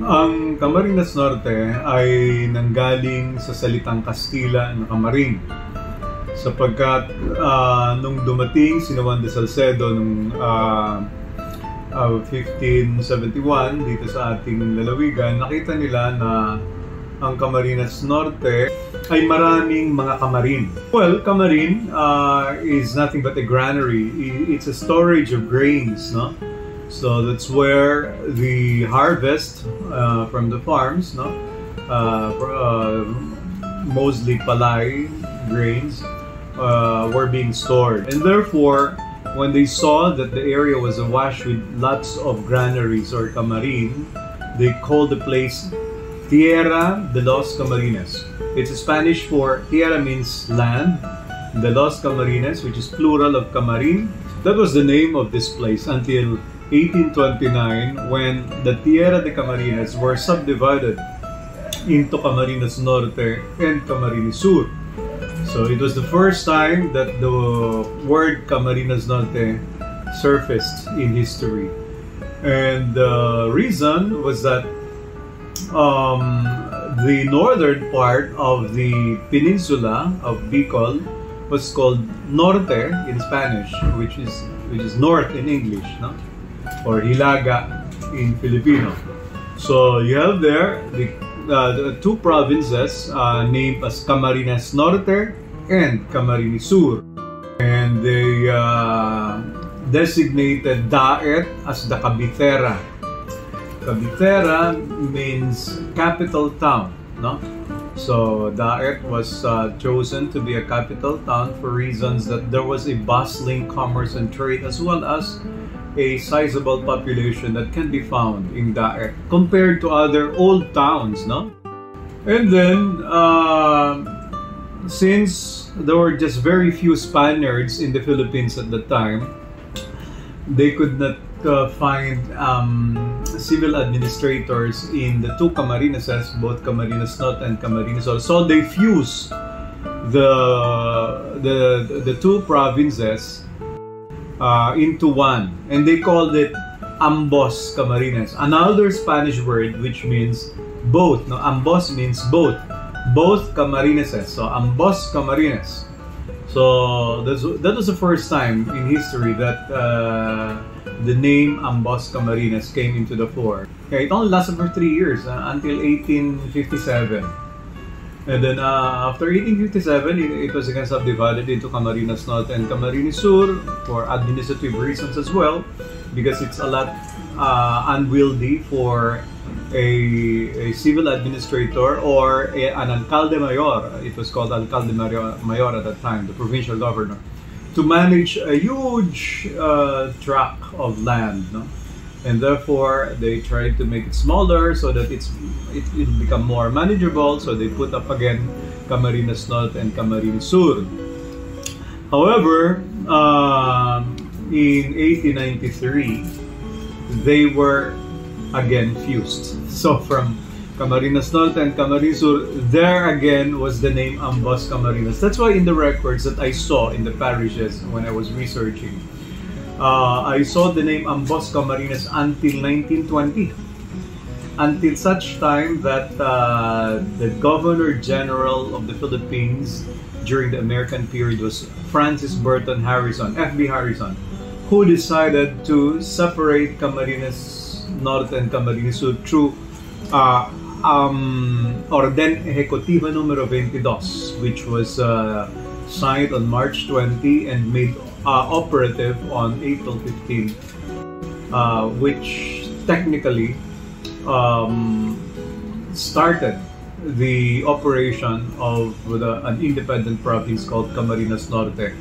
Ang Camarines Norte ay nanggaling sa salitang Kastila na Kamarin, sapagkat nung dumating si Juan de Salcedo nung 1571 dito sa ating lalawigan, nakita nila na ang Camarines Norte ay maraming mga kamarin. Well, kamarin is nothing but a granary. It's a storage of grains, no? So that's where the harvest from the farms, no? Mostly palay grains were being stored, and therefore when they saw that the area was awash with lots of granaries or kamarin, they called the place Tierra de los Camarines. It's Spanish for tierra means land, de los Camarines, which is plural of Camarin. That was the name of this place until 1829, when the Tierra de Camarines were subdivided into Camarines Norte and Camarines Sur. So it was the first time that the word Camarines Norte surfaced in history. And the reason was that the northern part of the peninsula of Bicol was called Norte in Spanish, which is north in English, no? Or Hilaga in Filipino. So you have there the two provinces named as Camarines Norte and Camarines Sur, and they designated Daet as the Cabithera. Cabithera means capital town, no? So Daet was chosen to be a capital town for reasons that there was a bustling commerce and trade, as well as a sizable population that can be found in Daet compared to other old towns, no? And then since there were just very few Spaniards in the Philippines at the time, they could not find civil administrators in the two Camarineses, both Camarines Norte and Camarines Sur. So they fused the two provinces into one, and they called it Ambos Camarines. Another Spanish word which means both. No, Ambos means both Camarineses. So Ambos Camarines. So that was the first time in history that the name Ambos Camarines came into the fore. Okay, it only lasted for 3 years until 1857. And then after 1857, it was again subdivided into Camarines Norte and Camarines Sur for administrative reasons as well, because it's a lot unwieldy for a civil administrator or an alcalde mayor. It was called alcalde mayor at that time, the provincial governor, to manage a huge tract of land, no? And therefore they tried to make it smaller so that it'll become more manageable. So they put up again Camarines Norte and Camarines Sur. However, in 1893, they were again fused. So from Camarines Norte and Camarines Sur, there again was the name Ambos Camarines. That's why in the records that I saw in the parishes when I was researching, I saw the name Ambos Camarines until 1920. Until such time that the Governor General of the Philippines during the American period was Francis Burton Harrison, F.B. Harrison, who decided to separate Camarines Norte and Camarines Sur through Orden Ejecutivo número 22, which was signed on March 20 and made operative on April 15, which technically started the operation of an independent province called Camarines Norte.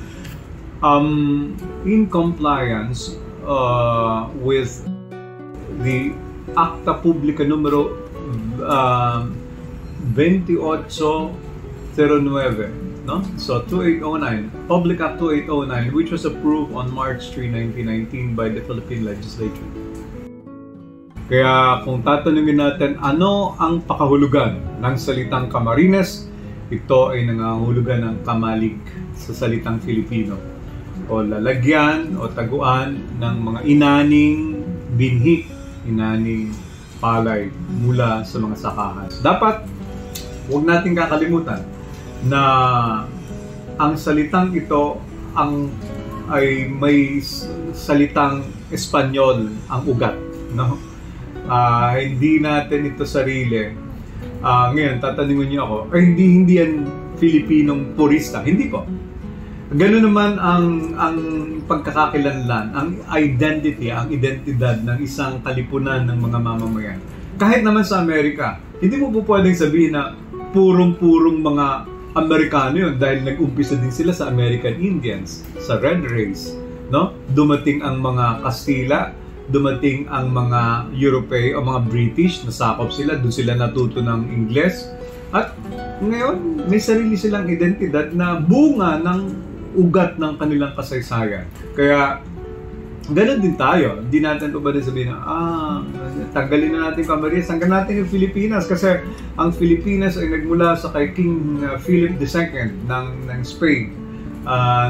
In compliance with the Acta Publica número 2809, no? So 2809, Public Act 2809, which was approved on March 3, 1919 by the Philippine Legislature. Kaya kung tatanungin natin ano ang pakahulugan ng salitang Camarines, ito ay nangangahulugan ng kamalig sa salitang Filipino, o lalagyan o taguan ng mga inaning binhi, inaning palay mula sa mga sakahan. Dapat huwag nating kakalimutan na ang salitang ito ay may salitang Espanyol ang ugat, no? Hindi natin ito sarili. Ngayon tatanungin niyo ako, ay hindi yan Filipinong purista. Hindi po. Ganoon naman ang pagkakakilanlan, ang identity, ang identidad ng isang kalipunan ng mga mamamayan. Kahit naman sa Amerika, hindi mo po pwedeng sabihin na purong-purong mga Amerikano yun dahil nag-umpisa din sila sa American Indians, sa Red Race, no? Dumating ang mga Kastila, dumating ang mga Europeo o mga British, nasakop sila, doon sila natuto ng Ingles. At ngayon, may sarili silang identidad na bunga ng ugat ng kanilang kasaysayan. Kaya, ganun din tayo. Hindi natin pa ba din sabihin na, tanggalin na natin Camarines, tanggalin natin yung Pilipinas kasi ang Pilipinas ay nagmula sa kay King Philip II ng Spain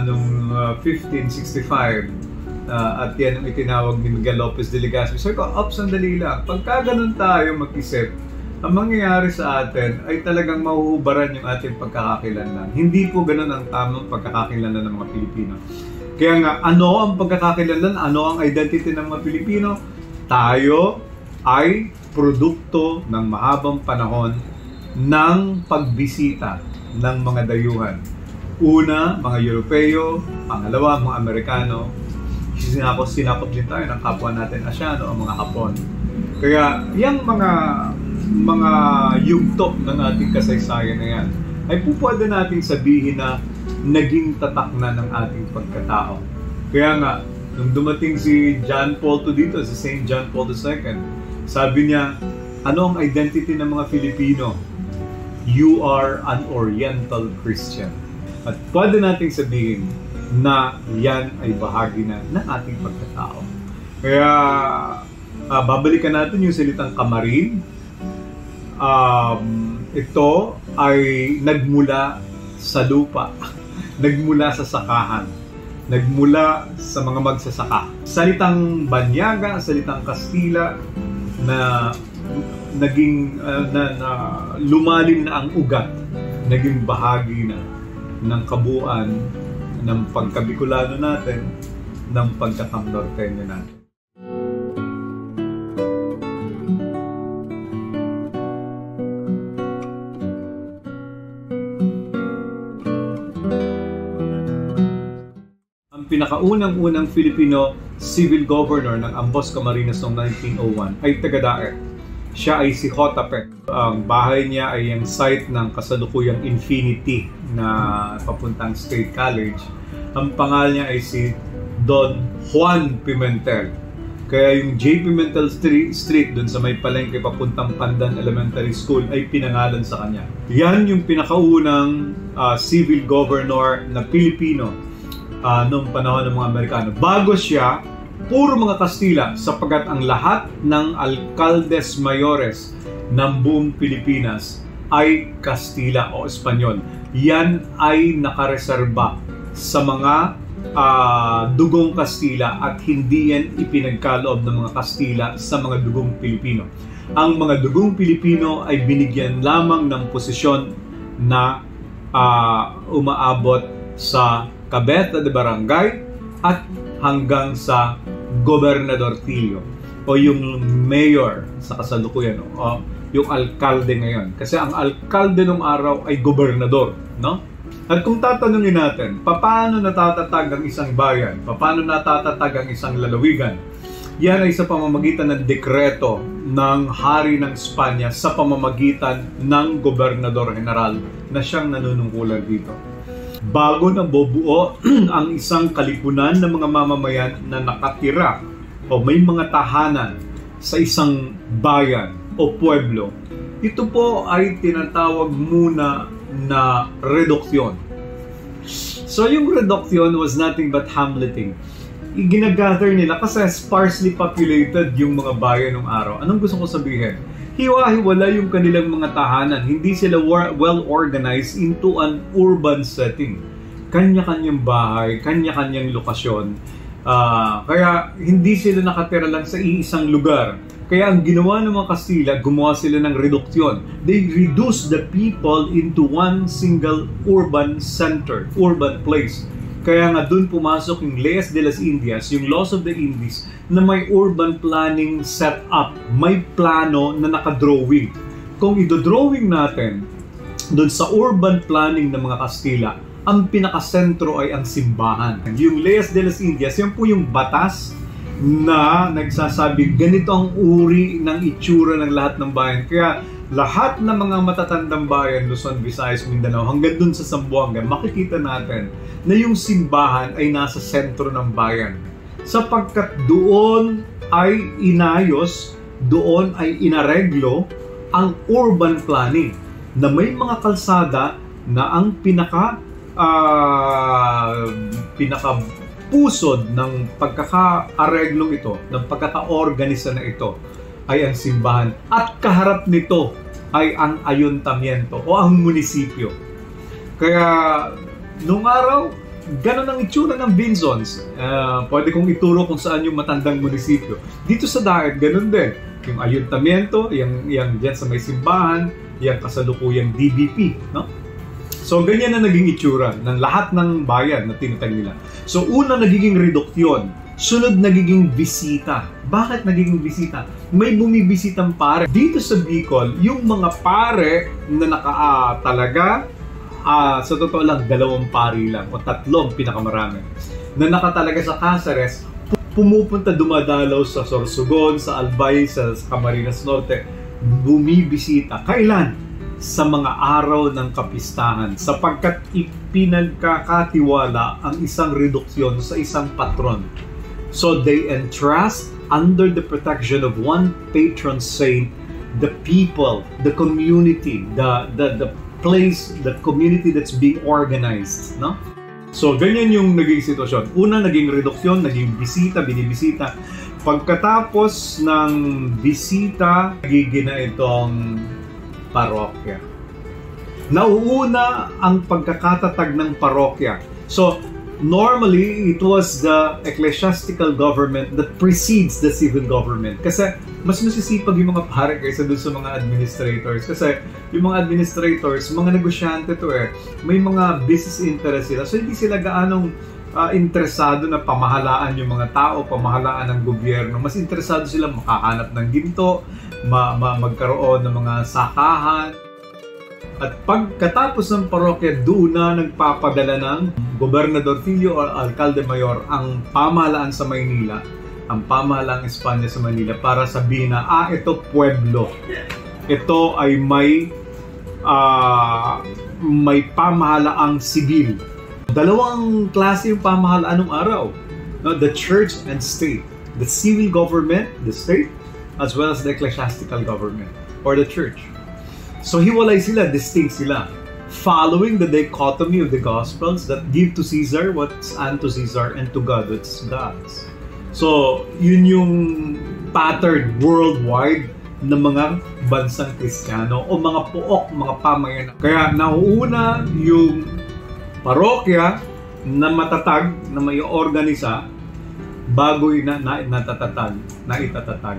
noong 1565 at yan ang itinawag ni Miguel Lopez de Legazpi. So, sandali lang. Pagka ganun tayo mag-isip, ang mangyayari sa atin ay talagang mahuhubaran yung ating pagkakakilanlan. Hindi po ganun ang tamang pagkakakilanlan ng mga Pilipino. Kaya nga, ano ang pagkakakilanlan? Ano ang identity ng mga Pilipino? Tayo ay produkto ng mahabang panahon ng pagbisita ng mga dayuhan. Una, mga Europeo. Pangalawa, mga Amerikano. Sinakop din tayo ng kapwa natin Asyano, ang mga Hapon. Kaya, yung mga yugto ng ating kasaysayan na yan, ay po pwede nating sabihin na naging tatak na ng ating pagkatao. Kaya nga, nung dumating si John Paul II dito, si St. John Paul II, sabi niya, ano ang identity ng mga Filipino? You are an Oriental Christian. At pwede nating sabihin na yan ay bahagi na ng ating pagkatao. Kaya, babalikan natin yung salitang Kamarin. Ito ay nagmula sa lupa, nagmula sa sakahan, nagmula sa mga magsasaka. Salitang Banyaga, salitang Kastila na naging lumalim na ang ugat, naging bahagi na ng kabuuan ng pagkabikolano natin, ng pagkakamnortenyo natin. Pinakaunang-unang Filipino civil governor ng Ambos, Camarines noong 1901 ay taga-Daet. Siya ay si Hotapec. Ang bahay niya ay ang site ng kasalukuyang Infinity na papuntang State College. Ang pangalan niya ay si Don Juan Pimentel. Kaya yung J. Pimentel Street dun sa may palengke papuntang Pandan Elementary School ay pinangalan sa kanya. Yan yung pinakaunang civil governor na Pilipino noong panahon ng mga Amerikano. Bago siya, puro mga Kastila sapagkat ang lahat ng alcaldes mayores ng buong Pilipinas ay Kastila o Espanyol. Yan ay nakareserba sa mga dugong Kastila at hindi yan ipinagkaloob ng mga Kastila sa mga dugong Pilipino. Ang mga dugong Pilipino ay binigyan lamang ng posisyon na umaabot sa Cabeza de Barangay at hanggang sa Gobernadorcillo o yung mayor sa kasalukuyan o yung alkalde ngayon. Kasi ang alkalde ng araw ay gobernador, no? At kung tatanungin natin, paano natatatag ang isang bayan? Paano natatatag ang isang lalawigan? Yan ay sa pamamagitan ng dekreto ng Hari ng Espanya sa pamamagitan ng Gobernador General na siyang nanunungkulan dito. Bago na bobuo ang isang kalipunan ng mga mamamayan na nakatira o may mga tahanan sa isang bayan o pueblo, ito po ay tinatawag muna na reduksyon. So yung reduksyon was nothing but hamleting. Ginagather nila kasi sparsely populated yung mga bayan ng araw. Anong gusto ko sabihin? Hiwa-hiwala yung kanilang mga tahanan. Hindi sila well-organized into an urban setting. Kanya-kanyang bahay, kanya-kanyang lokasyon. Kaya hindi sila nakatira lang sa iisang lugar. Kaya ang ginawa ng mga Kastila, gumawa sila ng reduksyon. They reduced the people into one single urban center, urban place. Kaya nga dun pumasok yung Leyes de las Indias, yung Laws of the Indies, na may urban planning set up. May plano na nakadrawing. Kung idodrawing natin dun sa urban planning ng mga Kastila, ang pinakasentro ay ang simbahan. Yung Leyes de las Indias, yan po yung batas na nagsasabi ganito ang uri ng itsura ng lahat ng bayan. Kaya lahat ng mga matatandang bayan, Luzon, Visayas, Mindanao, hanggang dun sa Zamboanga, makikita natin na yung simbahan ay nasa sentro ng bayan. Sapagkat doon ay inayos, doon ay inareglo ang urban planning na may mga kalsada na ang pinakapusod ng pagkaka-areglong ito, ng pagkaka-organisa na ito ay ang simbahan, at kaharap nito ay ang ayuntamiento o ang munisipyo. Kaya nung araw, ganun ang itsura ng Binzons. Pwede kong ituro kung saan yung matandang munisipyo. Dito sa Daet, ganun din. Yung ayuntamiento, yung dyan sa may simbahan, yung kasalukuyang DBP, no? So, ganyan na naging itsura ng lahat ng bayan na tinatag nila. So, una nagiging reduksyon. Sunod nagiging bisita. Bakit nagiging bisita? May bumibisitang pare. Dito sa Bicol, yung mga pare na talaga, sa totoo lang, 2 pari lang o 3 pinakamarami, na nakatalaga sa Cáceres, pumupunta, dumadalaw sa Sorsogon, sa Albay, sa Camarines Norte, bumibisita. Kailan? Sa mga araw ng kapistahan, sapagkat ipinagkakatiwala ang isang reduksyon sa isang patron. So they entrust under the protection of one patron saint the people, the community, the place, the community that's being organized, no? So ganyan yung naging sitwasyon. Una, naging reduksyon, naging bisita, binibisita. Pagkatapos ng bisita, nagiging na itong parokya. Nauuna ang pagkakatatag ng parokya. So, normally, it was the ecclesiastical government that precedes the civil government. Kasi, mas masisipag yung mga pare kaysa dun sa mga administrators. Kasi, yung mga administrators, mga negosyante to may mga business interest sila. So, hindi sila gaanong interesado na pamahalaan yung mga tao, pamahalaan ng gobyerno. Mas interesado sila makahanap ng ginto, magkaroon ng mga sakahan. At pagkatapos ng parokya, doon na nagpapadala ng Gobernador Filio o Alcalde Mayor ang pamahalaan sa Maynila, ang pamahalaang Espanya sa Manila, para sabihin na, ito pueblo. Ito ay may pamahalaang sibil. 2 klase yung pamahalaan ng araw. No? The church and state. The civil government, the state, as well as the ecclesiastical government or the church. So hiwalay sila, distinct sila, following the dichotomy of the Gospels that give to Caesar what's unto Caesar and to God what's God's. So yun yung pattern worldwide ng mga bansang Kristiyano o mga puok, mga pamayanan. Kaya nauuna yung parokya na matatag, na may organisa, bago naitatag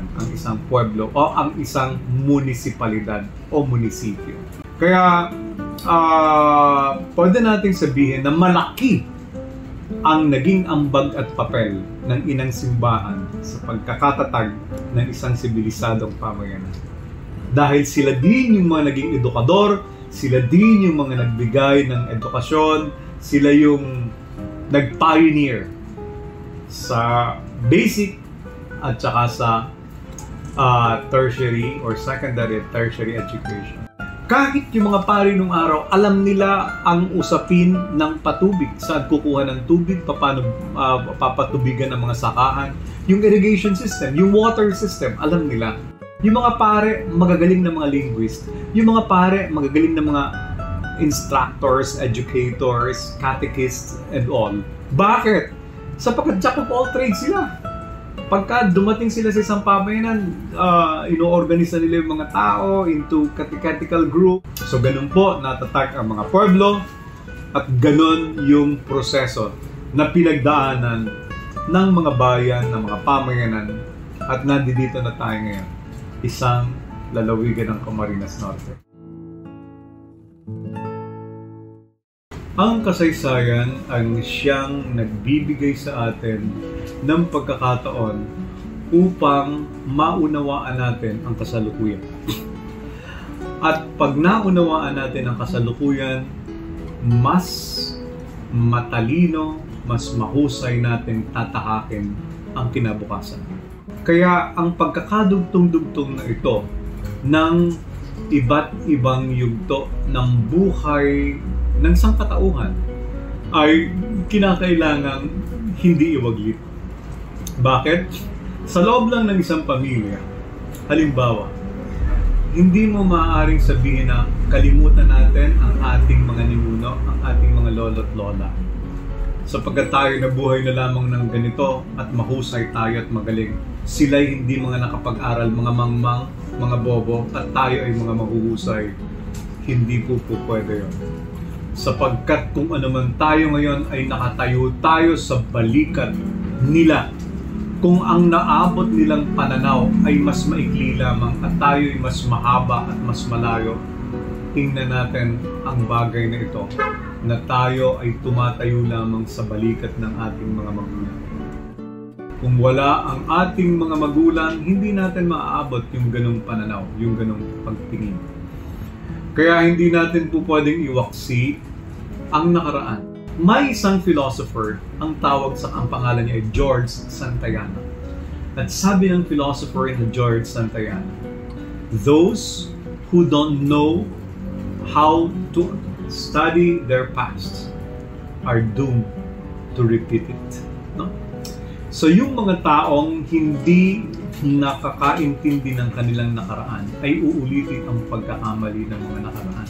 ang isang pueblo o ang isang munisipalidad o munisipyo. Kaya pwede nating sabihin na malaki ang naging ambag at papel ng inang simbahan sa pagkakatatag ng isang sibilisadong pamayanan. Dahil sila din yung mga naging edukador, sila din yung mga nagbigay ng edukasyon, sila yung nag-pioneer sa basic at saka sa tertiary or secondary at tertiary education. Kahit yung mga pari nung araw, alam nila ang usapin ng patubig. Saan kukuha ng tubig, paano papatubigan ng mga sakahan, yung irrigation system, yung water system, alam nila. Yung mga pare, magagaling na mga linguist. Yung mga pare, magagaling na mga instructors, educators, catechists, and all. Bakit? Sapagkat jack of all trades sila. Pagka dumating sila sa isang pamayanan, ino-organisa nila yung mga tao into catechetical group. So ganun po, natatag ang mga pueblo at ganun yung proseso na pinagdaanan ng mga bayan, ng mga pamayanan, at nandito na tayo ngayon, isang lalawigan ng Camarines Norte. Ang kasaysayan ang siyang nagbibigay sa atin ng pagkakataon upang maunawaan natin ang kasalukuyan. At pag naunawaan natin ang kasalukuyan, mas matalino, mas mahusay natin tatahakin ang kinabukasan. Kaya ang pagkakadugtong-dugtong na ito ng iba't ibang yugto ng buhay ng sangkatauhan ay kinakailangang hindi iwaglit. Bakit? Sa loob lang ng isang pamilya, halimbawa, hindi mo maaaring sabihin na kalimutan natin ang ating mga ninuno, ang ating mga lolo't lola. Sapagkat tayo nabuhay na lamang ng ganito at mahusay tayo at magaling. Sila'y hindi mga nakapag-aral, mga mangmang, mga bobo, at tayo ay mga mahuhusay. Hindi po pwede yun. Sapagkat kung ano man tayo ngayon ay nakatayo tayo sa balikat nila. Kung ang naabot nilang pananaw ay mas maikli lamang at tayo ay mas mahaba at mas malayo, tingnan natin ang bagay na ito, na tayo ay tumatayo lamang sa balikat ng ating mga magulang. Kung wala ang ating mga magulang, hindi natin maaabot yung ganong pananaw, yung ganong pagtingin. Kaya hindi natin po pwedeng iwaksi ang nakaraan. May isang philosopher, ang pangalan niya ay George Santayana. At sabi ng philosopher na George Santayana, those who don't know how to study their past are doomed to repeat it. No? So yung mga taong hindi nakakaintindi ng kanilang nakaraan ay uulitin ang pagkakamali ng mga nakaraan.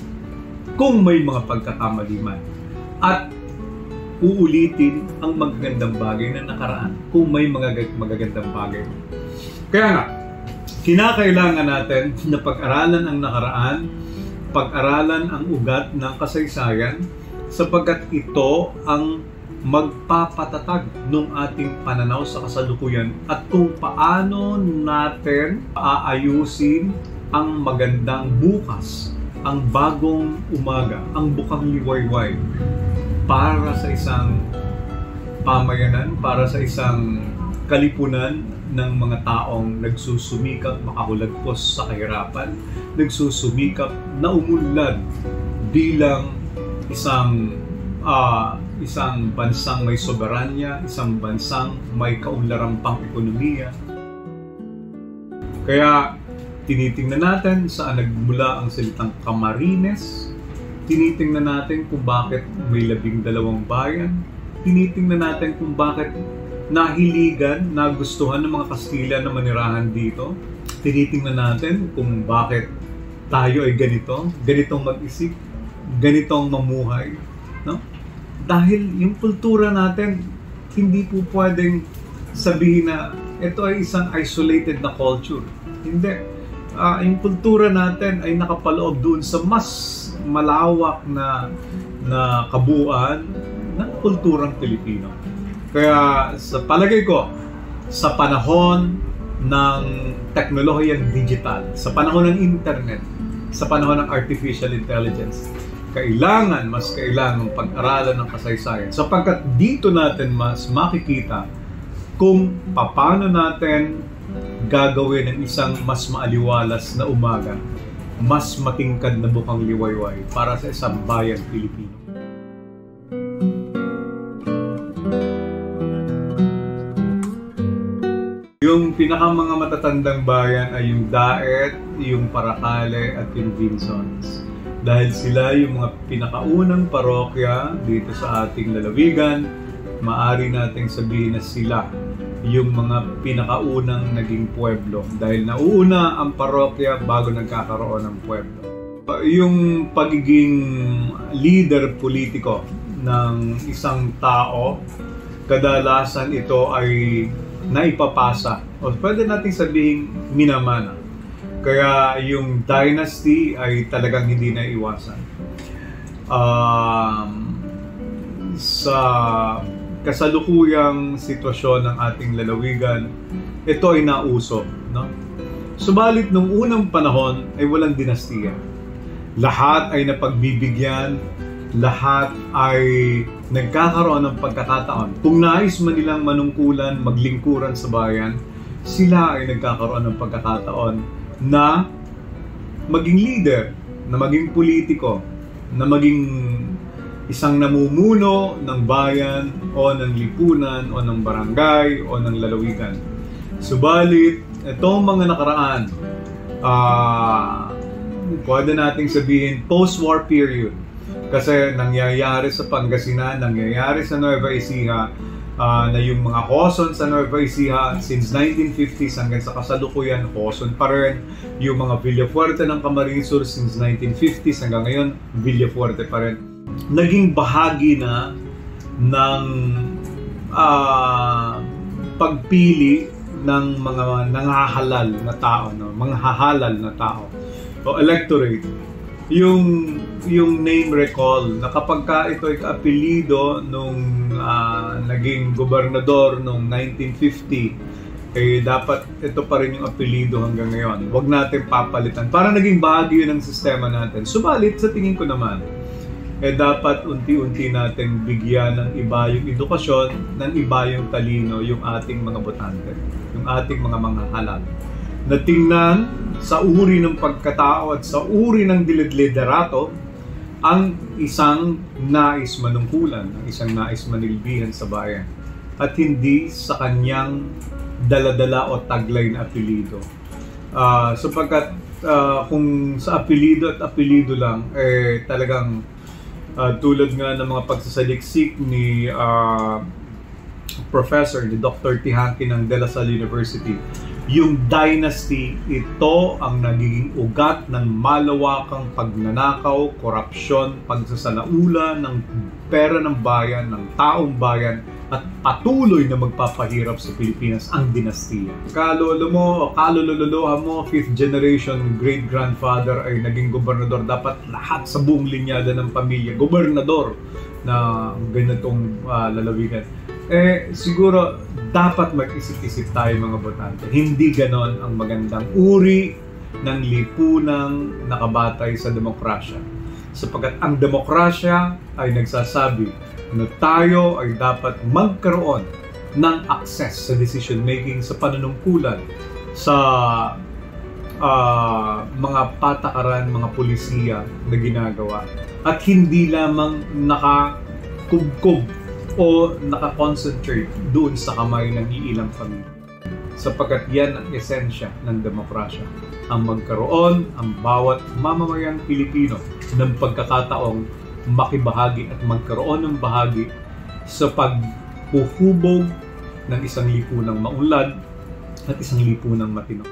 Kung may mga pagkakamali man. At uulitin ang magagandang bagay na nakaraan kung may mga magagandang bagay. Kaya nga, kinakailangan natin na pag-aralan ang nakaraan, pag-aralan ang ugat ng kasaysayan, sapagkat ito ang magpapatatag ng ating pananaw sa kasalukuyan at kung paano natin aayusin ang magandang bukas, ang bagong umaga, ang bukang liwayway para sa isang pamayanan, para sa isang kalipunan ng mga taong nagsusumikap makahulagpos sa kahirapan, nagsusumikap na umunlad bilang isang bansang may soberanya, isang bansang may kaunlarang pang-ekonomiya. Kaya tinitingnan natin saan nagmula ang salitang Camarines, tinitingnan natin kung bakit may 12 bayan, tinitingnan natin kung bakit nahiligan, nagustuhan ng mga Kastila na manirahan dito, tinitingnan natin kung bakit tayo ay ganitong mag-isip, ganitong mamuhay, no? Dahil yung kultura natin, hindi po pwedeng sabihin na ito ay isang isolated na culture. Hindi. Yung kultura natin ay nakapaloob doon sa mas malawak na kabuuan ng kulturang Pilipino. Kaya sa palagay ko, sa panahon ng teknolohiyang digital, sa panahon ng internet, sa panahon ng artificial intelligence, mas kailangan pag-aralan ng kasaysayan sapagkat dito natin mas makikita kung paano natin gagawin ng isang mas maaliwalas na umaga, mas matingkad na bukang liwayway para sa isang bayang Pilipino. Yung mga matatandang bayan ay yung Daet, yung Paracale at yung Vinsons. Dahil sila yung mga pinakaunang parokya dito sa ating lalawigan, maaari nating sabihin na sila yung mga pinakaunang naging pueblo. Dahil nauuna ang parokya bago nagkakaroon ng pueblo. Yung pagiging leader politiko ng isang tao, kadalasan ito ay naipapasa o pwede nating sabihin minamana. Kaya yung dynasty ay talagang hindi naiwasan. Sa kasalukuyang sitwasyon ng ating lalawigan, ito ay nauso, no? Subalit nung unang panahon ay walang dinastiya. Lahat ay napagbibigyan, lahat ay nagkakaroon ng pagkakataon. Kung nais man nilang manungkulan, maglingkuran sa bayan, sila ay nagkakaroon ng pagkakataon na maging leader, na maging politiko, na maging isang namumuno ng bayan o ng lipunan o ng barangay o ng lalawigan. Subalit, itong mga nakaraan, pwede nating sabihin post-war period. Kasi nangyayari sa Pangasinan, nangyayari sa Nueva Ecija, na yung mga Quezon sa Nueva Ecija since 1950s hanggang sa kasalukuyan, Quezon pa rin. Yung mga Villafuerte ng Camarines Sur since 1950s hanggang ngayon, Villafuerte pa rin. Naging bahagi na ng pagpili ng mga nangahalal na tao, no? Mga hahalal na tao o electorate. Yung name recall na kapag ka ito ay kaapelido nung naging gobernador noong 1950, eh dapat ito pa rin yung apelido hanggang ngayon. Huwag natin papalitan. Para naging bahagi yun ng sistema natin. Subalit sa tingin ko naman, dapat unti-unti natin bigyan ng iba yung edukasyon, ng iba yung talino yung ating mga botante, yung ating mga halal. Na tingnan sa uri ng pagkatao at sa uri ng liderato ang isang nais manungkulan, ang isang nais manilbihan sa bayan at hindi sa kanyang daladala o taglay na apelido. Sapagkat kung sa apelido at apelido lang, talagang tulad nga ng mga pagsasaliksik ni Professor, ni Dr. Tihanki ng De La Salle University, yung dynasty, ito ang nagiging ugat ng malawakang pagnanakaw, korupsyon, pagsasalaula ng pera ng bayan, ng taong bayan, at patuloy na magpapahirap sa Pilipinas ang dinastiya. Kalolo mo o kalololoha mo, 5th generation great-grandfather ay naging gobernador. Dapat lahat sa buong linyada ng pamilya, gobernador na ganitong lalawigan. Siguro dapat mag-isip-isip tayo mga botante. Hindi ganon ang magandang uri ng lipunang nakabatay sa demokrasya. Sapagkat ang demokrasya ay nagsasabi na tayo ay dapat magkaroon ng access sa decision making, sa panunungkulan, sa mga patakaran, mga pulisiya na ginagawa. At hindi lamang nakakubkob o nakakonsentrate doon sa kamay ng iilang pamilya. Sapagkat yan ang esensya ng demokrasya. Ang magkaroon ang bawat mamamayang Pilipino ng pagkakataong makibahagi at magkaroon ng bahagi sa paghuhubog ng isang lipunang maunlad at isang lipunang matino.